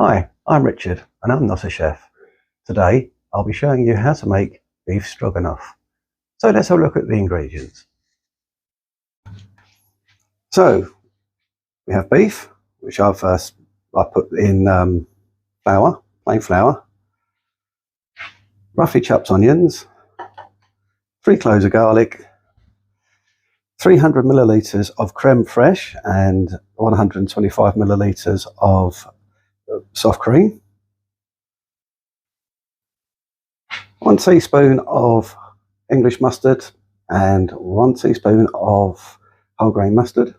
Hi, I'm Richard and I'm not a chef. Today I'll be showing you how to make beef stroganoff. So let's have a look at the ingredients. So we have beef, which I put in flour, plain flour, roughly chopped onions, 3 cloves of garlic, 300 millilitres of creme fraiche and 125 millilitres of soft cream, 1 teaspoon of English mustard and 1 teaspoon of whole grain mustard.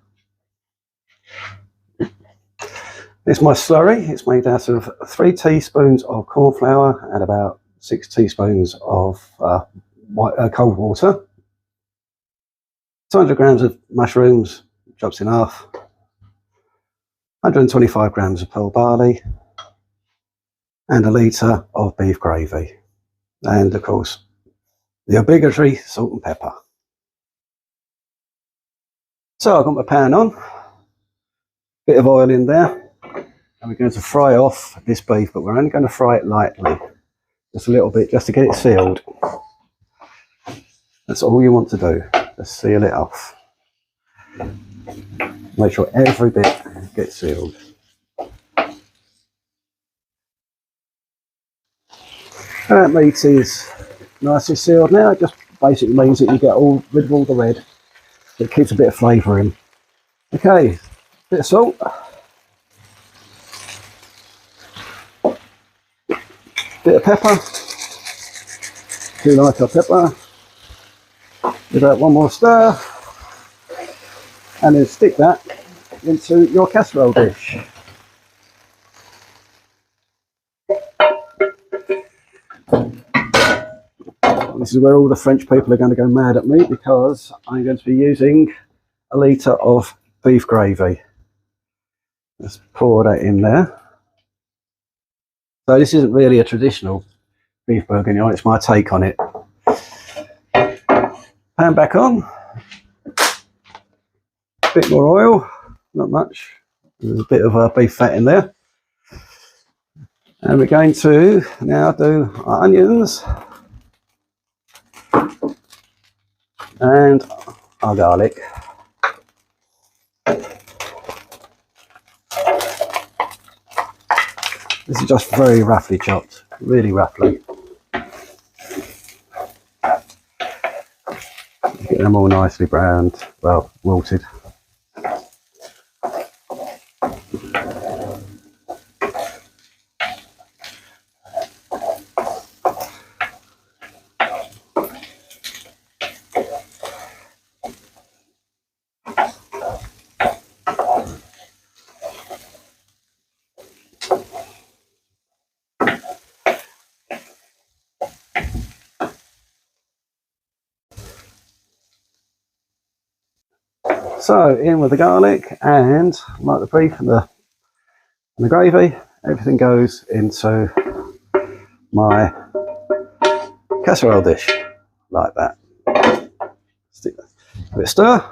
It's my slurry. It's made out of 3 teaspoons of corn flour and about 6 teaspoons of cold water. 200 grams of mushrooms, chopped in half. 125 grams of pearl barley and a litre of beef gravy. And of course, the obligatory salt and pepper. So I've got my pan on, bit of oil in there, and we're going to fry off this beef, but we're only going to fry it lightly, just a little bit, just to get it sealed. That's all you want to do, just seal it off. Make sure every bit gets sealed. And that meat is nicely sealed now. It just basically means that you get rid of all the red. It keeps a bit of flavour in. Okay, bit of salt. Bit of pepper. Do you like our pepper? Give that one more stir. And then stick that into your casserole dish. This is where all the French people are going to go mad at me, because I'm going to be using a litre of beef gravy. Let's pour that in there. So this isn't really a traditional beef bourguignon, it's my take on it. Pan back on. Bit more oil, not much. There's a bit of beef fat in there. And we're going to now do our onions and our garlic. This is just very roughly chopped, really roughly. Get them all nicely browned, well, wilted. So in with the garlic, and like the beef and the gravy, everything goes into my casserole dish like that. Stick a bit of stir.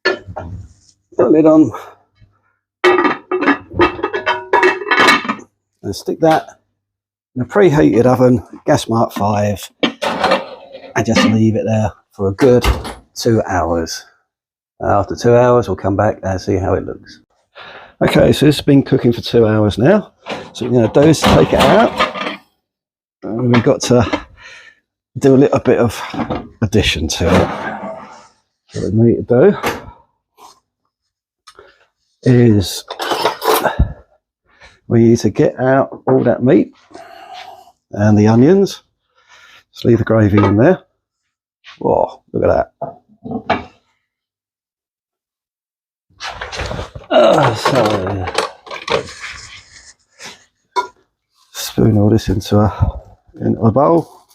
Put the lid on and stick that in a preheated oven, gas mark 5, and just leave it there for a good 2 hours. After 2 hours we'll come back and see how it looks. Okay, so this has been cooking for 2 hours now. So what we're going to do is take it out, and we've got to do a little bit of addition to it. What we need to do is we need to get out all that meat and the onions. Just leave the gravy in there. Whoa, look at that. So spoon all this into a bowl.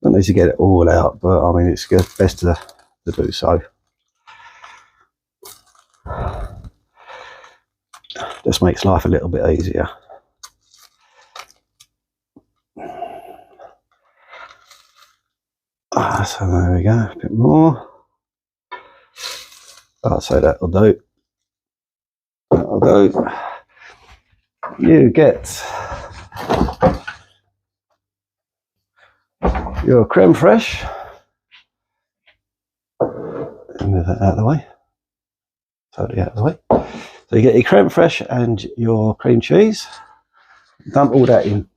Don't need to get it all out, but I mean it's good, best to do so. Just makes life a little bit easier. So there we go, a bit more. I'd say that'll do. I'll do, you get your creme fraiche, and move that out of the way, totally out of the way. So you get your creme fraiche and your cream cheese, dump all that in.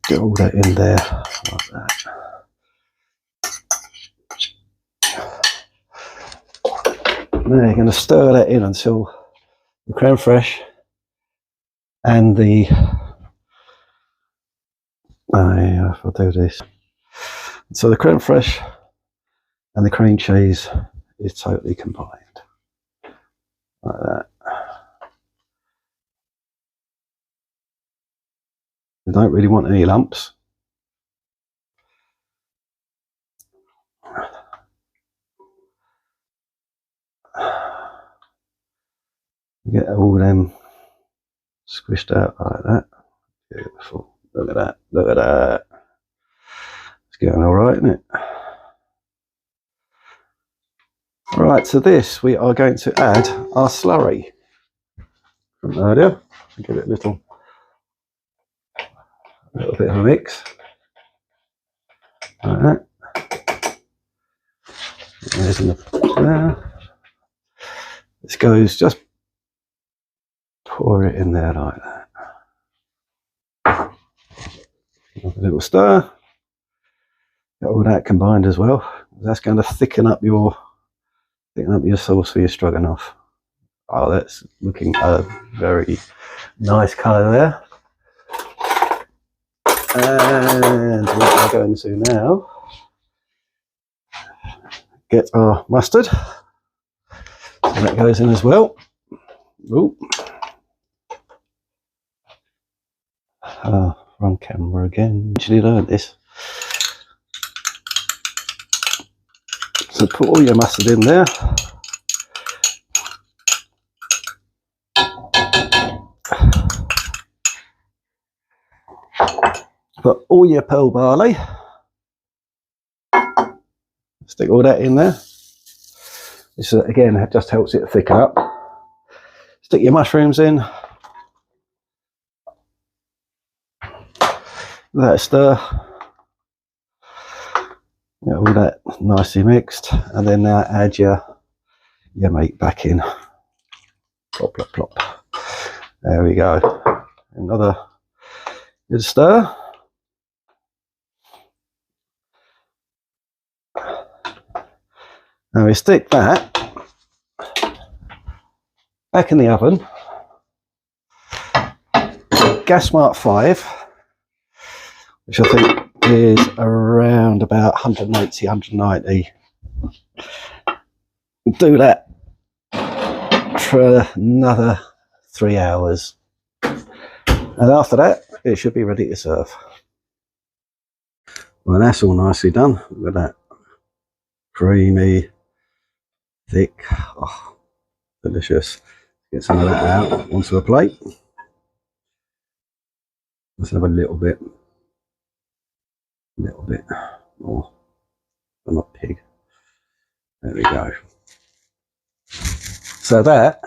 Get all that in there like that. Now you're going to stir that in until the creme fraiche and the I'll do this. So the creme fraiche and the cream cheese is totally combined like that. You don't really want any lumps. Get all them squished out like that. Beautiful. Look at that. Look at that. It's getting all right, isn't it? Right, to this we are going to add our slurry from earlier. Give it a little bit of a mix. Like that. There's there. This goes, just pour it in there like that. Have a little stir. Get all that combined as well. That's going to thicken up your sauce for your stroganoff. Oh, that's looking a very nice colour there. And what we're going to now, get our mustard. So that goes in as well. Ooh. Wrong camera again. Actually learned this. So put all your mustard in there. Put all your pearl barley. Stick all that in there. This again just helps it thicken up. Stick your mushrooms in. Let it stir. Get all that nicely mixed, and then now add your meat back in. Plop, plop, plop. There we go. Another good stir. Now we stick that back in the oven. Gas mark 5, which I think is around about 180, 190. Do that for another 3 hours. And after that, it should be ready to serve. Well, that's all nicely done. Look at that. Creamy, thick, oh, delicious. Get some of that out onto a plate. Let's have a little bit more. I'm not pig. There we go. So that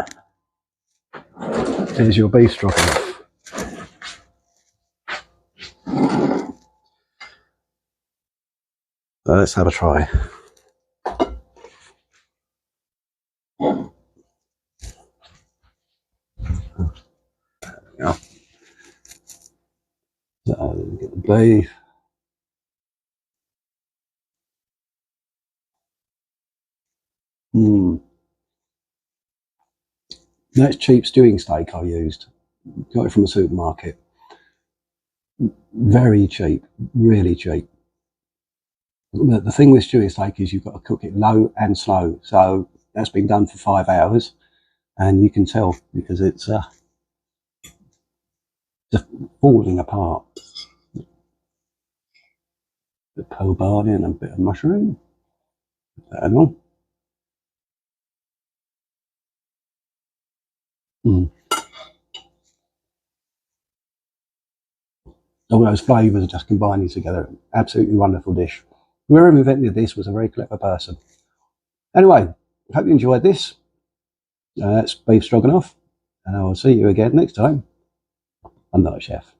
is your beef stroganoff. So let's have a try. Yeah. So get the beef. That's cheap stewing steak I used. Got it from a supermarket. Very cheap, really cheap. The thing with stewing steak is you've got to cook it low and slow. So that's been done for 5 hours, and you can tell because it's just falling apart. A bit of pearl barley and a bit of mushroom. Add on. all those flavours just combining together. Absolutely wonderful dish. Whoever invented this was a very clever person. Anyway, hope you enjoyed this. That's beef stroganoff, and I will see you again next time. I'm not a chef.